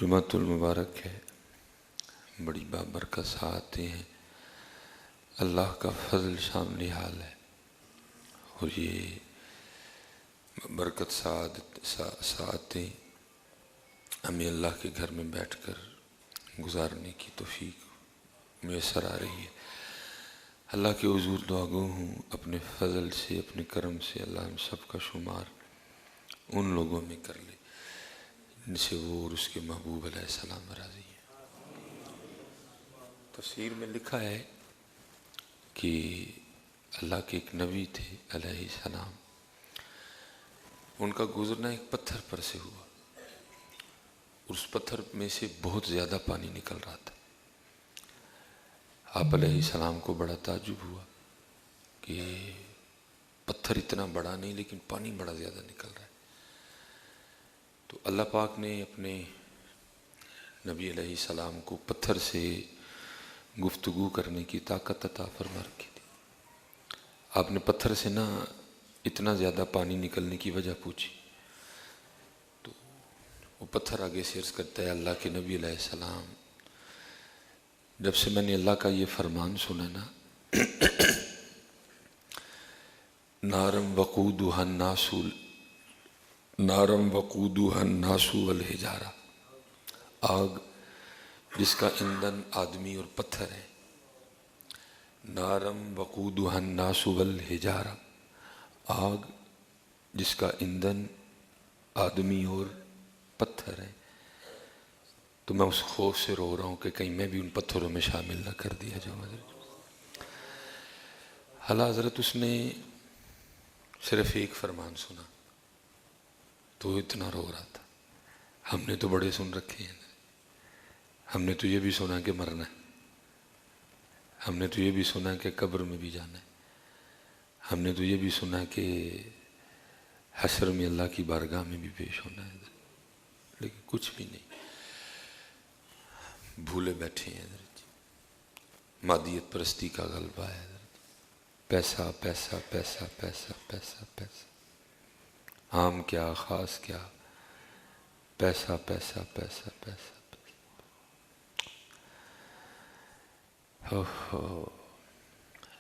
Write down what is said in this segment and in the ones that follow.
جمعۃ المبارک ہے، بڑی بابرکت ساعتیں ہیں، اللہ کا فضل شامل حال ہے، اور یہ برکت ساعتیں ہمیں اللہ کے گھر میں بیٹھ کر گزارنے کی توفیق میسر آ رہی ہے۔ اللہ کے حضور دعا گو ہوں اپنے فضل سے، اپنے کرم سے اللہ ہم سب کا شمار ان لوگوں میں کر لے جن سے وہ اور اس کے محبوب علیہ السلام راضی ہیں۔ تفسیر میں لکھا ہے کہ اللہ کے ایک نبی تھے علیہ السلام، ان کا گزرنا ایک پتھر پر سے ہوا، اس پتھر میں سے بہت زیادہ پانی نکل رہا تھا۔ آپ علیہ السلام کو بڑا تعجب ہوا کہ پتھر اتنا بڑا نہیں لیکن پانی بڑا زیادہ نکل رہا ہے۔ تو اللہ پاک نے اپنے نبی علیہ السلام کو پتھر سے گفتگو کرنے کی طاقت عطا فرما رکھی تھی۔ آپ نے پتھر سے نہ اتنا زیادہ پانی نکلنے کی وجہ پوچھی، تو وہ پتھر آگے سے عرض کرتا ہے اللہ کے نبی علیہ السلام، جب سے میں نے اللہ کا یہ فرمان سنا نا، نارم وقودها الناس والحجارہ، آگ جس کا ایندھن آدمی اور پتھر ہے، نارم وقودها الناس والحجارہ، آگ جس کا ایندھن آدمی اور پتھر ہے، تو میں اس خوف سے رو رہا ہوں کہ کہیں میں بھی ان پتھروں میں شامل نہ کر دیا جاؤں۔ حضرت اس نے صرف ایک فرمان سنا تو اتنا رو رہا تھا۔ ہم نے تو بڑے سن رکھے ہیں، ہم نے تو یہ بھی سنا کہ مرنا ہے، ہم نے تو یہ بھی سنا کہ قبر میں بھی جانا ہے، ہم نے تو یہ بھی سنا کہ حشر میں اللہ کی بارگاہ میں بھی پیش ہونا ہے، لیکن کچھ بھی نہیں، بھولے بیٹھے ہیں۔ مادیت پرستی کا غلبہ ہے، پیسہ پیسہ پیسہ پیسہ پیسہ پیسہ، عام کیا خاص کیا، پیسہ پیسہ پیسہ پیسہ۔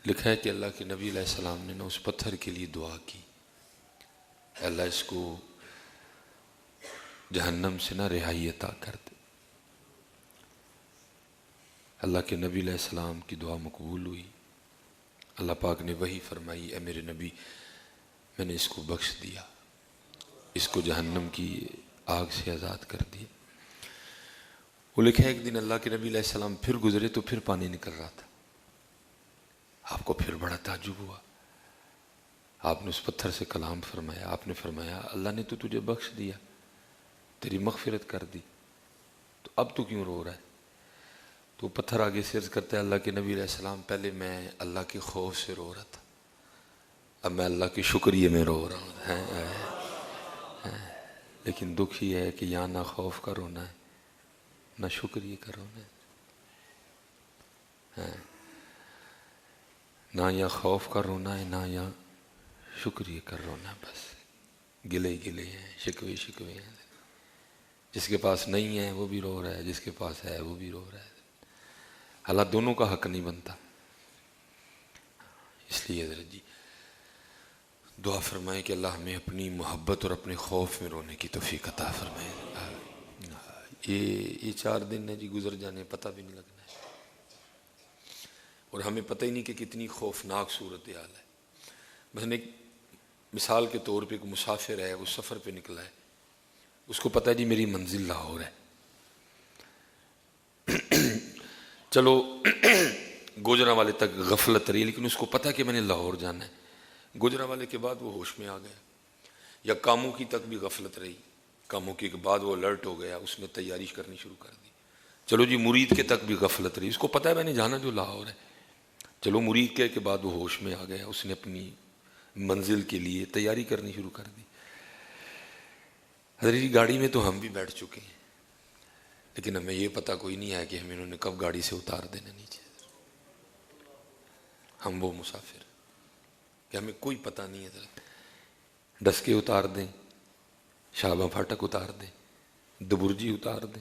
لکھا ہے کہ اللہ کے نبی علیہ السلام نے نا اس پتھر کے لیے دعا کی، اللہ اس کو جہنم سے نہ رہائی عطا کر دے۔ اللہ کے نبی علیہ السلام کی دعا مقبول ہوئی، اللہ پاک نے وحی فرمائی، اے میرے نبی میں نے اس کو بخش دیا، اس کو جہنم کی آگ سے آزاد کر دیا۔ وہ لکھا ہے ایک دن اللہ کے نبی علیہ السلام پھر گزرے تو پھر پانی نکل رہا تھا، آپ کو پھر بڑا تعجب ہوا، آپ نے اس پتھر سے کلام فرمایا، آپ نے فرمایا اللہ نے تو تجھے بخش دیا، تیری مغفرت کر دی، تو اب تو کیوں رو رہا ہے؟ تو پتھر آگے سے عرض کرتا ہے اللہ کے نبی علیہ السلام، پہلے میں اللہ کے خوف سے رو رہا تھا، اب میں اللہ کے شکریہ میں رو رہا ہوں۔ لیکن دکھ یہ ہے کہ یہاں نہ خوف کا رونا ہے نہ شکریہ کا رونا ہے، نہ یا خوف کا رونا ہے نہ یا شکریہ کا رونا ہے، بس گلے گلے ہیں، شکوے شکوے ہیں۔ جس کے پاس نہیں ہے وہ بھی رو رہا ہے، جس کے پاس ہے وہ بھی رو رہا ہے، حالات دونوں کا حق نہیں بنتا۔ اس لیے حضرت جی دعا فرمائے کہ اللہ ہمیں اپنی محبت اور اپنے خوف میں رونے کی توفیق عطا فرمائے۔ یہ 4 دن ہے جی گزر جانے، پتہ بھی نہیں لگنا ہے، اور ہمیں پتہ ہی نہیں کہ کتنی خوفناک صورتحال ہے۔ مثلا ایک مثال کے طور پہ ایک مسافر ہے، وہ سفر پہ نکلا ہے، اس کو پتہ ہے جی میری منزل لاہور ہے، چلو گوجرا والے تک غفلت رہی، لیکن اس کو پتہ کہ میں نے لاہور جانا ہے۔ گوجرا والے کے بعد وہ ہوش میں آ گیا، یا کاموں کی تک بھی غفلت رہی، کاموں کی کے بعد وہ الرٹ ہو گیا، اس نے تیاری کرنی شروع کر دی۔ چلو جی مرید کے تک بھی غفلت رہی، اس کو پتہ ہے میں نے جانا جو لاہور ہے، چلو مرید کے بعد وہ ہوش میں آ گیا، اس نے اپنی منزل کے لیے تیاری کرنی شروع کر دی۔ حضرت جی گاڑی میں تو ہم بھی بیٹھ چکے ہیں، لیکن ہمیں یہ پتہ کوئی نہیں ہے کہ ہمیں انہوں نے کب گاڑی سے اتار دینا نیچے۔ ہم وہ مسافر کہ ہمیں کوئی پتہ نہیں ہے، ڈسکے اتار دیں، شابہ پھاٹک اتار دیں، دبرجی اتار دیں،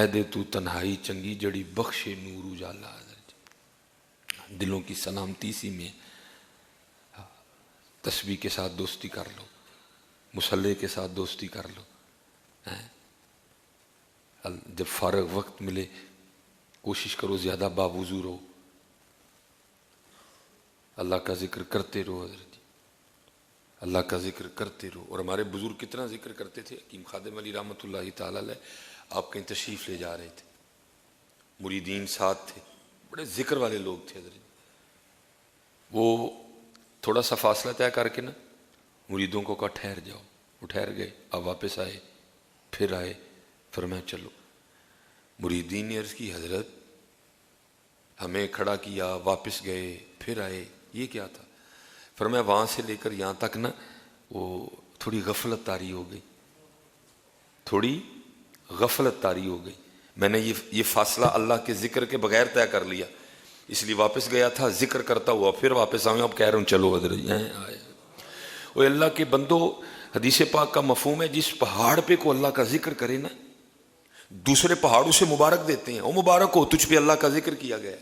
اے دے تو تنہائی چنگی جڑی بخشے نور اجالا. دلوں کی سلامتی اسی میں. تسبیح کے ساتھ دوستی کر لو، مصلی کے ساتھ دوستی کر لو. جب فارغ وقت ملے کوشش کرو زیادہ باوضو رہو، اللہ کا ذکر کرتے رہو. حضرت اللہ کا ذکر کرتے رہو. اور ہمارے بزرگ کتنا ذکر کرتے تھے. حکیم خادم علی رحمۃ اللہ تعالی علیہ آپ کہیں تشریف لے جا رہے تھے، مریدین ساتھ تھے، بڑے ذکر والے لوگ تھے. حضرت وہ تھوڑا سا فاصلہ طے کر کے نا مریدوں کو کہا ٹھہر جاؤ. وہ ٹھہر گئے، اب واپس آئے، پھر آئے، فرمایا چلو. مریدین نے عرض کی حضرت ہمیں کھڑا کیا، واپس گئے، پھر آئے، یہ کیا تھا؟ فرمایا وہاں سے لے کر یہاں تک نا وہ تھوڑی غفلت طاری ہو گئی، تھوڑی غفلت طاری ہو گئی. میں نے یہ فاصلہ اللہ کے ذکر کے بغیر طے کر لیا، اس لیے واپس گیا تھا ذکر کرتا ہوا، پھر واپس آؤں. اب کہہ رہا ہوں چلو حضرت آئے. وہ اللہ کے بندو، حدیث پاک کا مفہوم ہے جس پہاڑ پہ کو اللہ کا ذکر کرے نا، دوسرے پہاڑوں سے مبارک دیتے ہیں. وہ مبارک ہو تجھ پہ اللہ کا ذکر کیا گیا.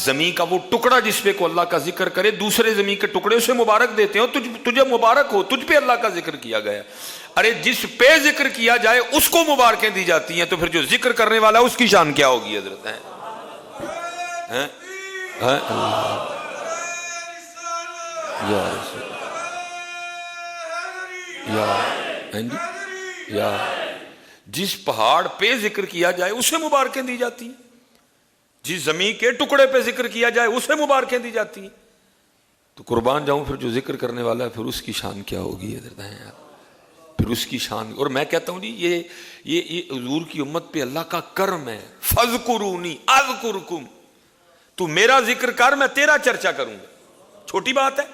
زمین کا وہ ٹکڑا جس پہ کو اللہ کا ذکر کرے، دوسرے زمین کے ٹکڑے اسے مبارک دیتے ہیں. تجھے مبارک ہو تجھ پہ اللہ کا ذکر کیا گیا. ارے جس پہ ذکر کیا جائے اس کو مبارکیں دی جاتی ہیں، تو پھر جو ذکر کرنے والا ہے اس کی شان کیا ہوگی حضرت؟ جس پہاڑ پہ ذکر کیا جائے اسے مبارکیں دی جاتی ہیں، جس زمین کے ٹکڑے پہ ذکر کیا جائے اسے مبارکیں دی جاتی ہیں. تو قربان جاؤں پھر جو ذکر کرنے والا ہے پھر اس کی شان کیا ہوگی حضرت؟ پھر اس کی شان. اور میں کہتا ہوں جی یہ حضور کی امت پہ اللہ کا کرم ہے. فَاذْكُرُونِي أَذْكُرْكُمْ، تو میرا ذکر کر میں تیرا چرچا کروں گا. چھوٹی بات ہے،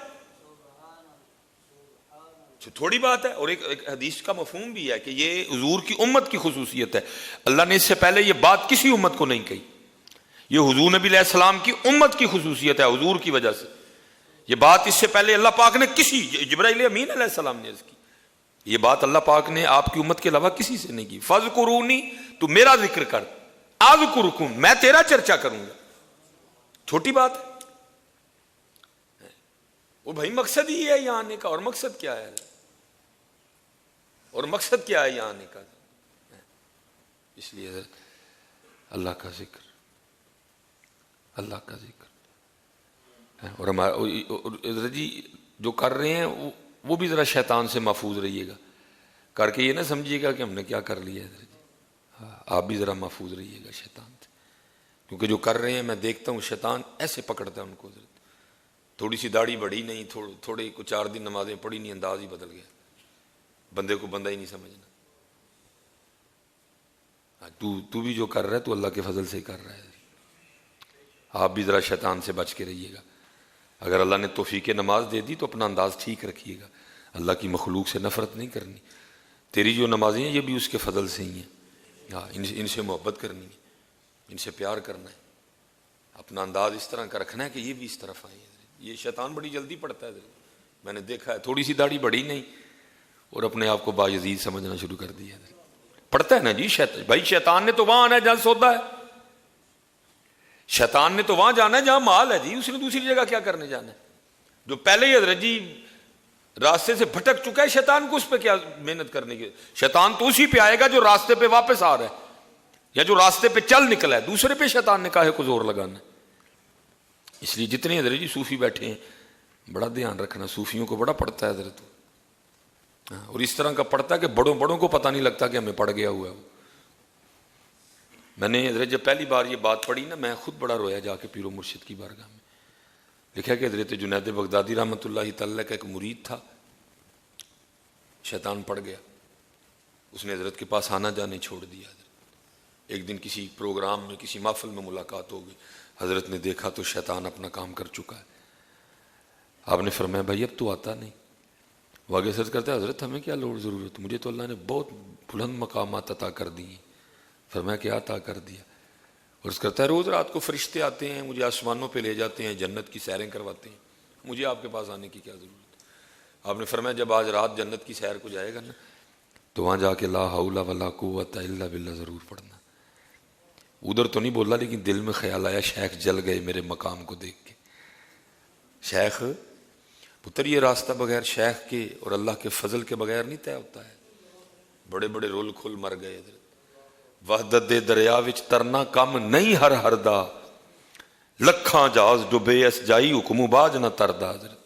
تھوڑی بات ہے. اور ایک حدیث کا مفہوم بھی ہے کہ یہ حضور کی امت کی خصوصیت ہے. اللہ نے اس سے پہلے یہ بات کسی امت کو نہیں کہی. یہ حضور نبی علیہ السلام کی امت کی خصوصیت ہے. حضور کی وجہ سے یہ بات اس سے پہلے اللہ پاک نے کسی، جبرائیل امین علیہ السلام نے عرض کی، یہ بات اللہ پاک نے آپ کی امت کے علاوہ کسی سے نہیں کی. فَاذْكُرُونِي، تو میرا ذکر کر، أَذْكُرْكُمْ، میں تیرا چرچا کروں گا. چھوٹی بات ہے. وہ بھائی مقصد ہی ہے یہاں آنے کا. اور مقصد کیا ہے؟ اور مقصد کیا ہے یہاں آنے کا؟ اس لیے اللہ کا ذکر، اللہ کا ذکر. اور ہمارا جی جو کر رہے ہیں وہ بھی ذرا شیطان سے محفوظ رہیے گا. کر کے یہ نہ سمجھیے گا کہ ہم نے کیا کر لیا ہے. آپ بھی ذرا محفوظ رہیے گا شیطان سے، کیونکہ جو کر رہے ہیں میں دیکھتا ہوں شیطان ایسے پکڑتا ہے ان کو. تھوڑی سی داڑھی بڑھی نہیں، تھوڑے کو 4 دن نمازیں پڑھی نہیں، انداز ہی بدل گیا، بندے کو بندہ ہی نہیں سمجھنا. تو بھی جو کر رہا ہے تو اللہ کے فضل سے ہی کر رہا ہے. آپ بھی ذرا شیطان سے بچ کے رہیے گا. اگر اللہ نے توفیق نماز دے دی تو اپنا انداز ٹھیک رکھیے گا. اللہ کی مخلوق سے نفرت نہیں کرنی. تیری جو نمازیں ہیں یہ بھی اس کے فضل سے ہی ہیں. ہاں، ان سے محبت کرنی ہے، ان سے پیار کرنا ہے، اپنا انداز اس طرح کا رکھنا ہے کہ یہ بھی اس طرف آئے. یہ شیطان بڑی جلدی پڑتا ہے، میں نے دیکھا ہے. تھوڑی سی داڑھی بڑھی نہیں اور اپنے آپ کو باعزید سمجھنا شروع کر دیا. پڑتا ہے نا جی شیطان. بھائی شیطان نے تو وہاں آنا ہے جہاں سودا ہے، شیطان نے تو وہاں جانا ہے جہاں مال ہے جی. اس نے دوسری جگہ کیا کرنے جانا ہے؟ جو پہلے ہی حضرت جی راستے سے بھٹک چکا ہے، شیطان کو اس پہ کیا محنت کرنے کی؟ شیطان تو اسی پہ آئے گا جو راستے پہ واپس آ رہا ہے یا جو راستے پہ چل نکلا ہے. دوسرے پہ شیطان نے کاہے کو زور لگانا ہے؟ اس لیے جتنے حضرت جی صوفی بیٹھے ہیں بڑا دھیان رکھنا. صوفیوں کو بڑا پڑتا ہے حضرت، اور اس طرح کا پڑتا ہے کہ بڑوں کو پتہ نہیں لگتا کہ ہمیں پڑ گیا ہوا ہے. میں نے حضرت جب پہلی بار یہ بات پڑھی نا، میں خود بڑا رویا جا کے پیر و مرشد کی بارگاہ میں. لکھا کہ حضرت جنید بغدادی رحمۃ اللہ تعالی کا ایک مرید تھا، شیطان پڑ گیا. اس نے حضرت کے پاس آنا جانے چھوڑ دیا. ایک دن کسی پروگرام میں، کسی محفل میں ملاقات ہو گئی. حضرت نے دیکھا تو شیطان اپنا کام کر چکا ہے. آپ نے فرمایا بھائی اب تو آتا نہیں. وہ آگے سرچ کرتا ہے حضرت ہمیں کیا لوڑ ضرورت، مجھے تو اللہ نے بہت بلند مقامات عطا کر دی ہیں. فرمایا کیا عطا کر دیا؟ اور اس کرتا ہے روز رات کو فرشتے آتے ہیں مجھے آسمانوں پہ لے جاتے ہیں، جنت کی سیریں کرواتے ہیں، مجھے آپ کے پاس آنے کی کیا ضرورت؟ آپ نے فرمایا جب آج رات جنت کی سیر کو جائے گا نا تو وہاں جا کے لا حول ولا قوت الا باللہ ضرور پڑھنا. ادھر تو نہیں بولا لیکن دل میں خیال آیا شیخ جل گئے میرے مقام کو دیکھ کے. شیخ پتر یہ راستہ بغیر شیخ کے اور اللہ کے فضل کے بغیر نہیں طے ہوتا ہے. بڑے بڑے رول کھل مر گئے. حضرت وحدت دے دریا وچ ترنا کم نہیں ہر ہر دا, لکھاں جہاز ڈبے اس جائی حکم باج نہ تردا. حضرت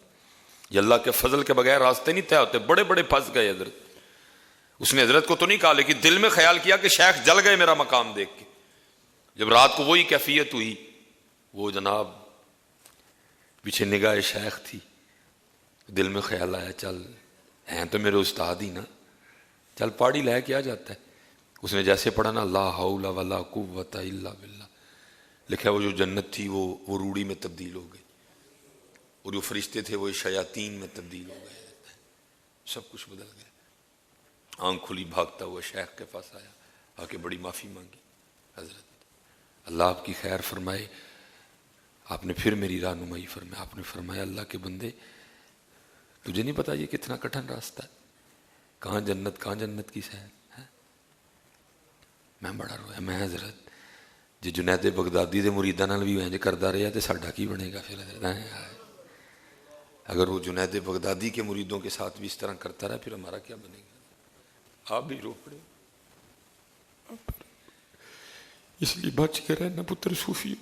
یہ اللہ کے فضل کے بغیر راستے نہیں طے ہوتے. بڑے بڑے پھنس گئے. حضرت اس نے حضرت کو تو نہیں کہا لیکن دل میں خیال کیا کہ شیخ جل گئے میرا مقام دیکھ کے. جب رات کو وہی کیفیت ہوئی, وہ جناب پیچھے نگاہ شیخ تھی, دل میں خیال آیا چل ہیں تو میرے استاد ہی نا, چل پاڑی لے کے آ جاتا ہے. اس نے جیسے پڑھا نا لا حول ولا قوت الا باللہ, لکھا وہ جو جنت تھی وہ روڑی میں تبدیل ہو گئی, اور جو فرشتے تھے وہ شیاطین میں تبدیل ہو گئے. سب کچھ بدل گیا. آنکھ کھلی بھاگتا ہوا شیخ کے پاس آیا, آ کے بڑی معافی مانگی. حضرت اللہ آپ کی خیر فرمائے, آپ نے پھر میری رہنمائی فرمائی. آپ نے فرمایا اللہ کے بندے تجھے نہیں پتا یہ کتنا کٹھن راستہ ہے, کہاں جنت کی سیر ہے. میں بڑا رویا. میں حضرت جی جنید بغدادی دے مریداں نال بھی انج کردا رہیا تے ساڈا کی بنے گا پھر. حضرت اگر وہ جنید بغدادی کے مریدوں کے ساتھ بھی اس طرح کرتا رہا پھر ہمارا کیا بنے گا. آپ بھی رو پڑے. اس لیے بچ کے رہنا پتر صوفی,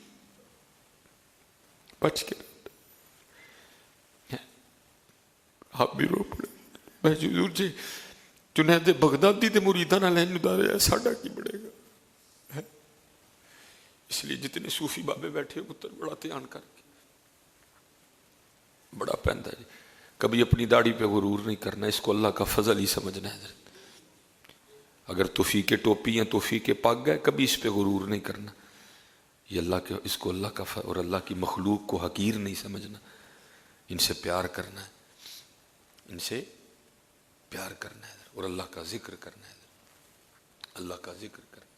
بچ کے رہنا. آپ بھی رو پڑے. میں حضور جی جنید بغدادی دے مریداں نال انج دا رہیا ساڈا کی بنے گا. اس لیے جتنے صوفی بابے بیٹھے پتر بڑا دھیان کر کے بڑا پہنتا ہے. کبھی اپنی داڑھی پہ غرور نہیں کرنا, اس کو اللہ کا فضل ہی سمجھنا ہے. حضرت اگر توفیق ٹوپی یا توفیق پگ ہے کبھی اس پہ غرور نہیں کرنا. یہ اللہ کے, اس کو اللہ کا اور اللہ کی مخلوق کو حقیر نہیں سمجھنا. ان سے پیار کرنا ہے, ان سے پیار کرنا ہے اور اللہ کا ذکر کرنا ہے. اللہ کا ذکر کرنا ہے.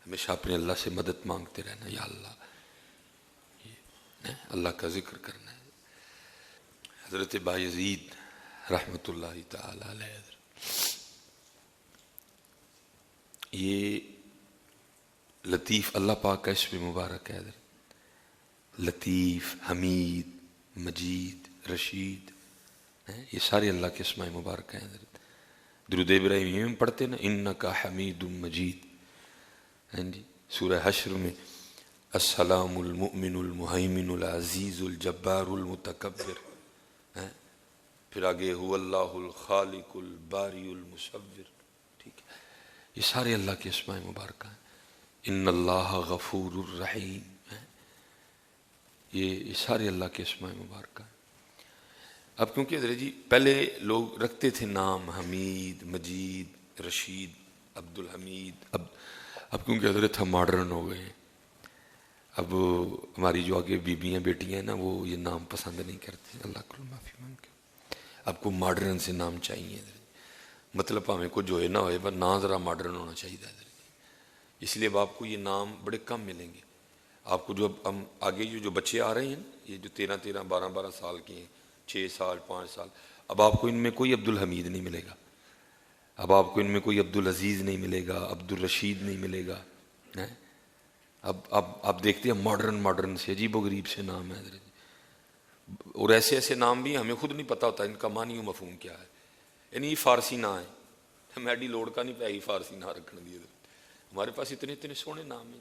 ہمیشہ اپنے اللہ سے مدد مانگتے رہنا, یا اللہ اللہ کا ذکر کرنا ہے. حضرت بایزید رحمۃ اللہ تعالی علیہ, یہ لطیف اللہ پاک کا اسم مبارک ہے. حضرت لطیف, حمید, مجید, رشید, یہ سارے اللہ کے اسماء مبارک ہیں. حضرت درود ابراہیمی میں پڑھتے نا انکا حمید مجید. جی سورہ حشر میں السلام المؤمن المہیمن العزیز الجبار المتکبر, پھر آگے هو اللہ الخالق الباری المصور. ٹھیک ہے, یہ سارے اللہ کے اسماء مبارکہ ہیں. ان اللہ غفور الرحیم, یہ سارے اللہ کے اسماء مبارکہ ہیں. اب کیونکہ حضرت جی پہلے لوگ رکھتے تھے نام حمید, مجید, رشید, عبد الحمید. اب کیونکہ حضرت ہم ماڈرن ہو گئے, اب ہماری جو آگے بیویاں بیٹیاں ہیں نا وہ یہ نام پسند نہیں کرتے. اللہ کو معافی مانگے. اب کو ماڈرن سے نام چاہیے. مطلب ہمیں کو جو ہے نہ ہوئے پر نام ذرا ماڈرن ہونا چاہیے. اس لیے اب آپ کو یہ نام بڑے کم ملیں گے. آپ کو جو اب ہم آگے جو بچے آ رہے ہیں یہ جو 13 12 سال کے ہیں, 6 سال 5 سال, اب آپ کو ان میں کوئی عبد الحمید نہیں ملے گا. اب آپ کو ان میں کوئی عبد العزیز نہیں ملے گا, عبد الرشید نہیں ملے گا. اب آپ دیکھتے ہیں ماڈرن سے عجیب و غریب سے نام ہے. اور ایسے ایسے نام بھی ہمیں خود نہیں پتہ ہوتا ان کا معنی و مفہوم کیا ہے. یعنی یہ فارسی نام ہے, میڈی لوڑ کا نہیں پی فارسی نام رکھنے دی. ہمارے پاس اتنے سونے نام ہیں.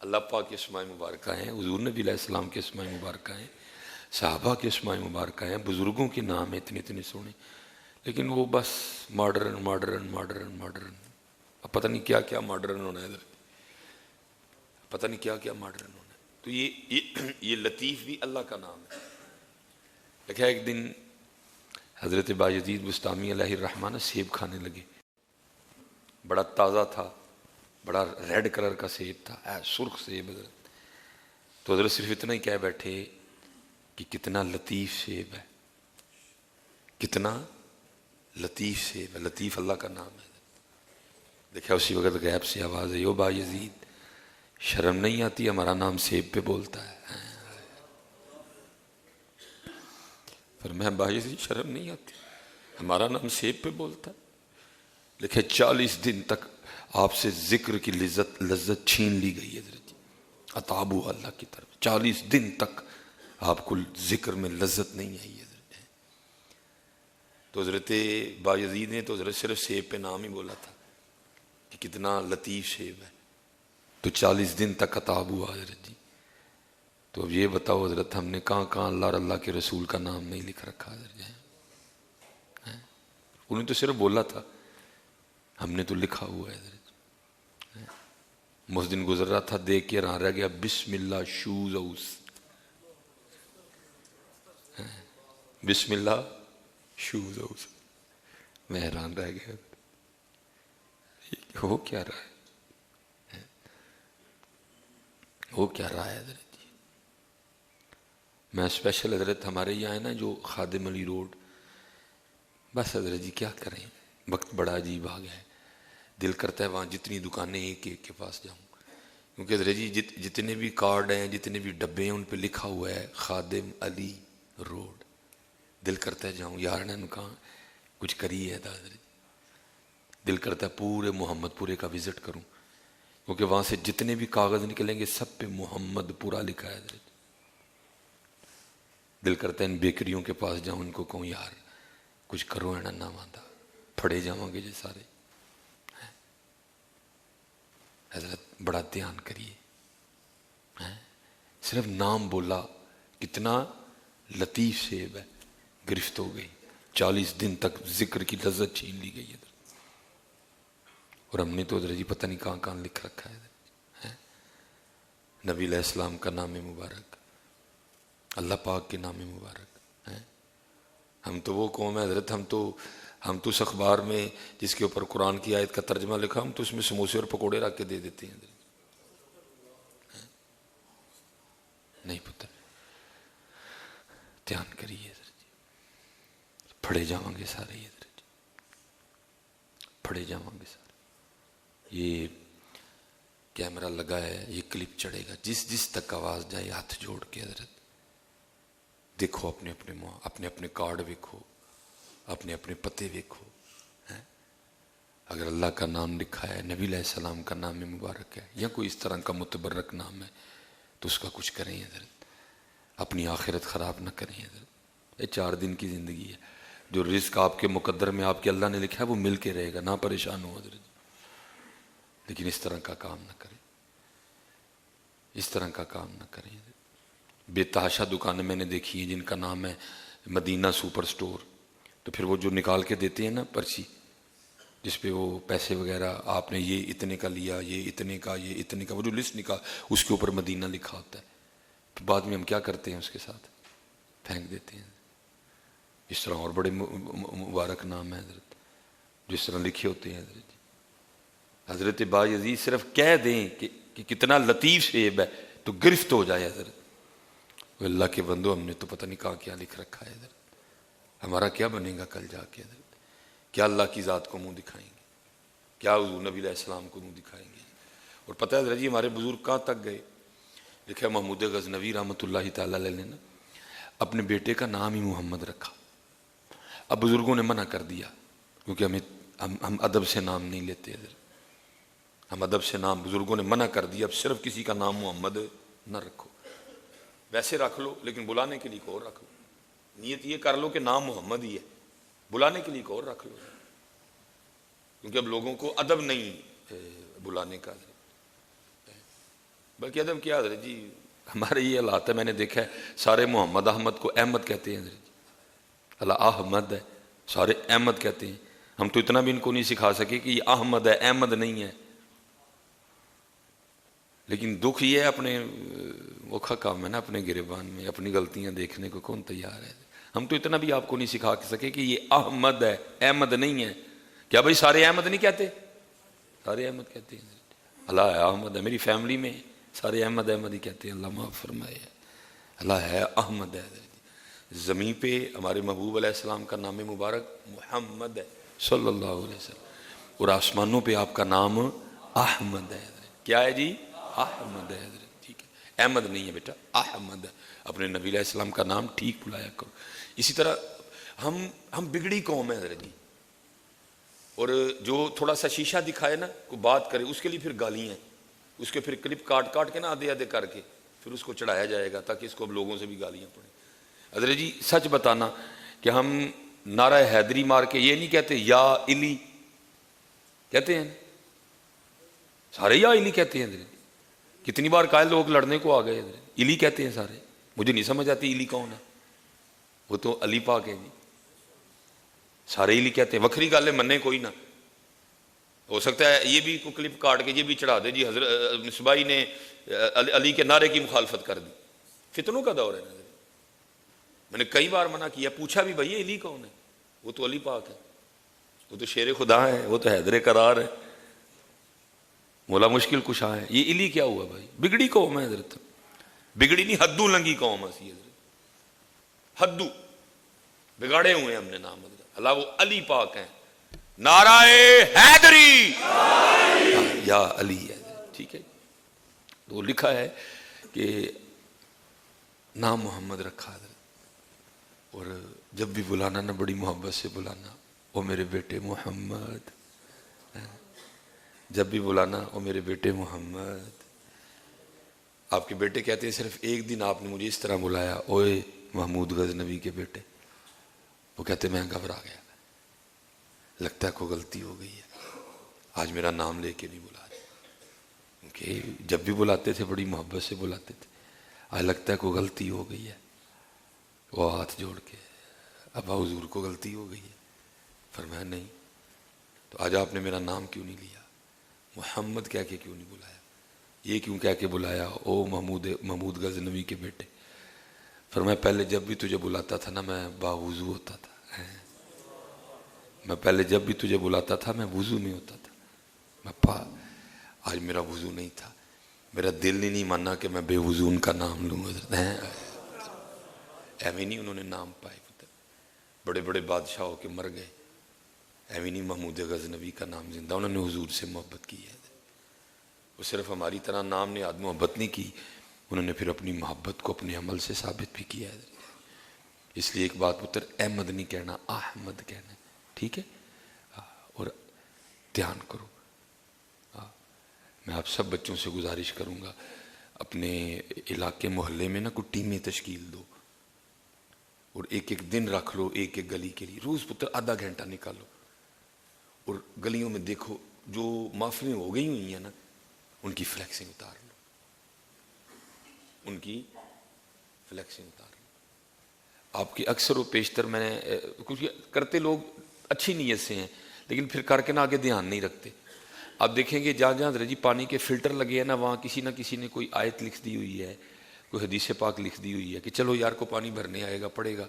اللہ پاک کے اسماء مبارکہ ہیں, حضور نبی علیہ السلام کے اسماء مبارکہ ہیں, صحابہ کے اسماء مبارکہ ہیں, بزرگوں کے نام ہیں اتنے سونے. لیکن وہ بس ماڈرن. اب پتہ نہیں کیا ماڈرن ہونا ہے ادھر, پتہ نہیں کیا ماڈرن ہونا ہے. تو یہ لطیف بھی اللہ کا نام ہے. دیکھا ایک دن حضرت بایزید بسطامی علیہ الرحمہ سیب کھانے لگے. بڑا تازہ تھا, بڑا ریڈ کلر کا سیب تھا, سرخ سیب. حضرت تو حضرت صرف اتنا ہی کہہ بیٹھے کہ کتنا لطیف سیب ہے, کتنا لطیف سیب ہے. لطیف اللہ کا نام ہے. دیکھا اسی وقت غیب سے آواز ہے, او بایزید شرم نہیں آتی ہمارا نام سیب پہ بولتا ہے. فرمایا بایزید شرم نہیں آتی ہمارا نام سیب پہ بولتا ہے. لکھے 40 دن تک آپ سے ذکر کی لذت چھین لی گئی ہے حضرت جی، اتابو اللہ کی طرف 40 دن تک آپ کو ذکر میں لذت نہیں آئی ہے حضرت۔ تو حضرت بایزید نے تو حضرت صرف سیب پہ نام ہی بولا تھا کہ کتنا لطیف سیب ہے، تو 40 دن تک اتاب ہوا حضرت جی۔ تو اب یہ بتاؤ حضرت ہم نے کہاں کہاں اللہ اور اللہ کے رسول کا نام نہیں لکھ رکھا حضرت جی؟ انہیں تو صرف بولا تھا، ہم نے تو لکھا ہوا ہے حضرت۔ مسجد گزر رہا تھا، دیکھ کے رہا رہ گیا بسم اللہ شوز اوس، بسم اللہ شوز اوس، میں حیران رہ گیا ہو کیا رہا ہے، ہو کیا رہا ہے حضرت جی۔ میں اسپیشل حضرت ہمارے یہاں ہے نا جو خادم علی روڈ، بس حضرت جی کیا کریں، وقت بڑا عجیب آ گیا ہے، دل کرتا ہے وہاں جتنی دکانیں ایک ایک کے پاس جاؤں، کیونکہ حضرت جی جتنے بھی کارڈ ہیں، جتنے بھی ڈبے ہیں، ان پہ لکھا ہوا ہے خادم علی روڈ، دل کرتا ہے جاؤں، یار نے کہا کچھ کری ہے حضرت جی، دل کرتا ہے پورے محمد پورے کا وزٹ کروں، کیونکہ وہاں سے جتنے بھی کاغذ نکلیں گے سب پہ محمد پورا لکھا ہے حضرت، دل کرتا ہے ان بیکریوں کے پاس جاؤں، ان کو کہوں یار کچھ کرو ہے نہ ماندہ، پھڑے جاؤں گے جی سارے۔ حضرت بڑا دھیان کریے، صرف نام بولا، کتنا لطیف سیب ہے، گرفت ہو گئی، 40 دن تک ذکر کی لذت چھین لی گئی حضرت، اور ہم نے تو حضرت جی پتہ نہیں کہاں کہاں لکھ رکھا ہے نبی علیہ السلام کا نام مبارک، اللہ پاک کے نام مبارک۔ ہم تو وہ قوم ہے حضرت، ہم تو اس اخبار میں جس کے اوپر قرآن کی آیت کا ترجمہ لکھا، ہم تو اس میں سموسے اور پکوڑے رکھ کے دے دیتے ہیں حضرت، نہیں پتہ، دھیان کریے حضرت جی، پھڑے جاؤں گے سارے حضرت جی، پھڑے جاؤں گے سارے۔ یہ کیمرہ لگا ہے، یہ کلپ چڑھے گا، جس تک آواز جائے ہاتھ جوڑ کے حضرت دیکھو، اپنے اپنے کارڈ دیکھو، اپنے اپنے پتے دیکھو، اگر اللہ کا نام لکھا ہے، نبی علیہ السلام کا نام مبارک ہے، یا کوئی اس طرح کا متبرک نام ہے، تو اس کا کچھ کریں حضرت، اپنی آخرت خراب نہ کریں حضرت۔ یہ 4 دن کی زندگی ہے، جو رزق آپ کے مقدر میں آپ کے اللہ نے لکھا ہے وہ مل کے رہے گا، نہ پریشان ہو حضرت، لیکن اس طرح کا کام نہ کریں، اس طرح کا کام نہ کریں حضرت۔ بے تحاشا دکانیں میں نے دیکھی ہیں جن کا نام ہے مدینہ سپر سٹور، تو پھر وہ جو نکال کے دیتے ہیں نا پرچی، جس پہ وہ پیسے وغیرہ آپ نے یہ اتنے کا لیا، یہ اتنے کا، یہ اتنے کا، وہ جو لسٹ نکال اس کے اوپر مدینہ لکھا ہوتا ہے، تو بعد میں ہم کیا کرتے ہیں اس کے ساتھ پھینک دیتے ہیں۔ اس طرح اور بڑے مبارک نام ہیں حضرت جو اس طرح لکھے ہوتے ہیں حضرت۔ حضرت بایزید صرف کہہ دیں کہ کتنا لطیف سیب ہے تو گرفت ہو جائے حضرت، اللہ کے بندو، ہم نے تو پتہ نہیں کہاں کیا لکھ رکھا ہے حضرت، ہمارا کیا بنے گا کل جا کے حضرت، کیا اللہ کی ذات کو منہ دکھائیں گے، کیا حضور نبی علیہ السلام کو منہ دکھائیں گے۔ اور پتہ ہے حضرت جی ہمارے بزرگ کہاں تک گئے، لکھا ہے محمود غزنوی رحمۃ اللہ تعالیٰ علیہ نے نا اپنے بیٹے کا نام ہی محمد رکھا، اب بزرگوں نے منع کر دیا، کیونکہ ہم ادب سے نام نہیں لیتے حضرت، ہم ادب سے نام، بزرگوں نے منع کر دیا، اب صرف کسی کا نام محمد نہ رکھو، ویسے رکھ لو لیکن بلانے کے لیے کوئی اور رکھ لو، نیت یہ کر لو کہ نام محمد ہی ہے، بلانے کے لیے کوئی اور رکھ لو، کیونکہ اب لوگوں کو ادب نہیں بلانے کا، بلکہ ادب کیا حضرت جی، ہمارے یہ حالات ہے، میں نے دیکھا ہے سارے محمد احمد کو احمد کہتے ہیں حضرت جی، اللہ احمد ہے، سارے احمد کہتے ہیں، ہم تو اتنا بھی ان کو نہیں سکھا سکے کہ یہ احمد ہے، احمد نہیں ہے، لیکن دکھ یہ ہے اپنے اوکھا کام ہے نا، اپنے گریبان میں اپنی غلطیاں دیکھنے کو کون تیار ہے، ہم تو اتنا بھی آپ کو نہیں سکھا سکے کہ یہ احمد ہے، احمد نہیں ہے، کیا بھائی سارے احمد نہیں کہتے، سارے احمد کہتے ہیں، اللہ ہے احمد ہے، میری فیملی میں سارے احمد احمد ہی کہتے ہیں، اللہ معاف فرمائے، اللہ ہے احمد ہے، زمین پہ ہمارے محبوب علیہ السلام کا نام مبارک محمد ہے صلی اللہ علیہ وسلم، اور آسمانوں پہ آپ کا نام احمد ہے، کیا ہے جی، احمد ہے حضرت، ٹھیک ہے، احمد نہیں ہے بیٹا، احمد ہے، اپنے نبی علیہ السلام کا نام ٹھیک بلایا کرو۔ اسی طرح ہم بگڑی قوم ہے حضرت جی، اور جو تھوڑا سا شیشہ دکھائے نا کوئی بات کرے اس کے لیے پھر گالیاں ہیں، اس کے پھر کلپ کاٹ کاٹ کے نا آدھے آدھے کر کے پھر اس کو چڑھایا جائے گا تاکہ اس کو اب لوگوں سے بھی گالیاں پڑیں۔ حضرت جی سچ بتانا کہ ہم نعرہ حیدری مار کے یہ نہیں کہتے یا علی، کہتے ہیں سارے یا علی کہتے ہیں حضرت، کتنی بار قائل لوگ لڑنے کو آ گئے حضرت، علی کہتے ہیں سارے، مجھے نہیں سمجھ آتی علی کون ہے، وہ تو علی پاک ہے جی، سارے علی کہتے ہیں، وکھری گل ہے مننے کوئی نہ، ہو سکتا ہے یہ بھی کوئی کلپ کاٹ کے یہ بھی چڑھا دے جی حضرت مصباحی نے علی کے نعرے کی مخالفت کر دی۔ فتنوں کا دور ہے نا، میں نے کئی بار منع کیا، پوچھا بھی بھائی علی کون ہے، وہ تو علی پاک ہے، وہ تو شیر خدا ہے، وہ تو حیدر قرار ہے، مولا مشکل کشا ہے، یہ علی کیا ہوا بھائی؟ بگڑی قوم ہے حضرت، بگڑی نہیں حدو لنگی قوم ہے حضرت، حدو بگاڑے ہوئے ہم نے نام حضرت، اللہ وہ علی پاک ہیں، نعرہ حیدری یا علی ہے، ٹھیک ہے۔ تو لکھا ہے کہ نام محمد رکھا حضرت، اور جب بھی بلانا نا بڑی محبت سے بلانا، او میرے بیٹے محمد، جب بھی بلانا او میرے بیٹے محمد۔ آپ کے بیٹے کہتے ہیں صرف ایک دن آپ نے مجھے اس طرح بلایا، اوے محمود غزنوی کے بیٹے، وہ کہتے میں گھبرا گیا، لگتا ہے کوئی غلطی ہو گئی ہے، آج میرا نام لے کے نہیں بلا رہے، کیونکہ جب بھی بلاتے تھے بڑی محبت سے بلاتے تھے، آج لگتا ہے کوئی غلطی ہو گئی ہے، وہ ہاتھ جوڑ کے ابا حضور کو غلطی ہو گئی ہے، فرمایا نہیں، تو آج آپ نے میرا نام کیوں نہیں لیا، محمد کہہ کے کیوں نہیں بلایا، یہ کیوں کہہ کے بلایا، او محمود غزنوی کے بیٹے؟ فرمایا پہلے جب بھی تجھے بلاتا تھا نا میں باوضو ہوتا تھا، میں پہلے جب بھی تجھے بلاتا تھا میں وضو میں ہوتا تھا، میں آج میرا وضو نہیں تھا، میرا دل ہی نہیں مانا کہ میں بے وضو ان کا نام لوں، ایویں نہیں انہوں نے نام پائے، بڑے بڑے بادشاہ ہو کے مر گئے، ایویں نہیں محمود غزنوی کا نام زندہ، انہوں نے حضور سے محبت کی ہے، وہ صرف ہماری طرح نام نے آدم محبت نہیں کی، انہوں نے پھر اپنی محبت کو اپنے عمل سے ثابت بھی کیا ہے۔ اس لیے ایک بات پتر، احمد نہیں کہنا، احمد کہنا، ٹھیک ہے؟ اور دھیان کرو، میں آپ سب بچوں سے گزارش کروں گا اپنے علاقے محلے میں نا کوئی ٹیمیں تشکیل دو، اور ایک ایک دن رکھ لو ایک ایک گلی کے لیے، روز پتر آدھا گھنٹہ نکالو، اور گلیوں میں دیکھو جو محفلیں ہو گئی ہوئی ہیں نا ان کی فلیکسنگ اتار لو، ان کی فلیکسنگ اتار لو۔ آپ کی اکثر و بیشتر میں نے کچھ کرتے لوگ اچھی نیت سے ہیں لیکن پھر کر کے نہ آگے دھیان نہیں رکھتے۔ آپ دیکھیں گے جہاں جہاں حضرت جی پانی کے فلٹر لگے ہیں نا وہاں کسی نہ کسی نے کوئی آیت لکھ دی ہوئی ہے، کوئی حدیث پاک لکھ دی ہوئی ہے کہ چلو یار کو پانی بھرنے آئے گا پڑے گا،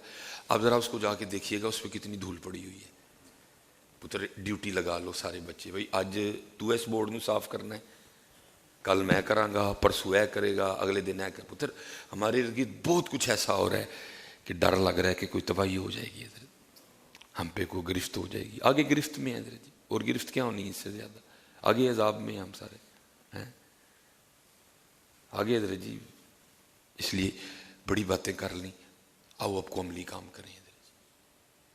آپ ذرا اس کو جا کے دیکھیے گا اس پہ کتنی دھول پڑی ہوئی ہے۔ پتر ڈیوٹی لگا لو سارے بچے، بھائی آج تو اس بورڈ نو صاف کرنا ہے، کل میں کراں گا، پرسوں اے کرے گا، اگلے دن اے کر۔ پتر ہمارے ارد گرد بہت کچھ ایسا ہو رہا ہے کہ ڈر لگ رہا ہے کہ کوئی تباہی ہو جائے گی، حضرت ہم پہ کوئی گرفت ہو جائے گی، آگے گرفت میں ہے حضرت جی، اور گرفت کیا ہونی ہے اس سے زیادہ، آگے عذاب میں ہم سارے ہیں آگے حضرت جی۔ اس لیے بڑی باتیں کر لیں، آؤ اب کو عملی کام کریں حضرت جی،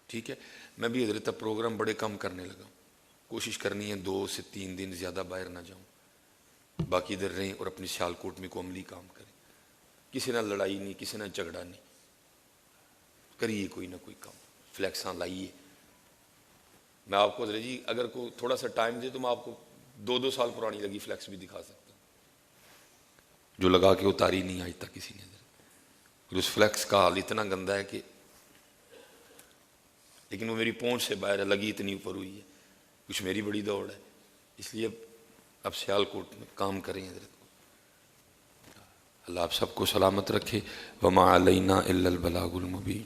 ٹھیک ہے؟ میں بھی حضرت اب پروگرام بڑے کم کرنے لگا ہوں، کوشش کرنی ہے 2 سے 3 دن زیادہ باہر نہ جاؤں، باقی ادھر رہیں اور اپنی سیال کوٹ میں کو عملی کام کریں، کسی نہ لڑائی نہیں، کسی نہ جھگڑا نہیں، کریے کوئی نہ کوئی کام، فلیکساں لائیے۔ میں آپ کو حضرت جی اگر کو تھوڑا سا ٹائم دے تو میں آپ کو 2 سال پرانی لگی فلیکس بھی دکھا سکتا ہوں، جو لگا کے اتاری نہیں آج تک کسی نے حضرت، اور اس فلیکس کا حال اتنا گندا ہے کہ لیکن وہ میری پہنچ سے باہر ہے، لگی اتنی اوپر ہوئی ہے، کچھ میری بڑی دوڑ ہے، اس لیے اب سیال کوٹ میں کام کریں حضرت کو۔ اللہ آپ سب کو سلامت رکھے، وما علینا الا البلاغ المبین۔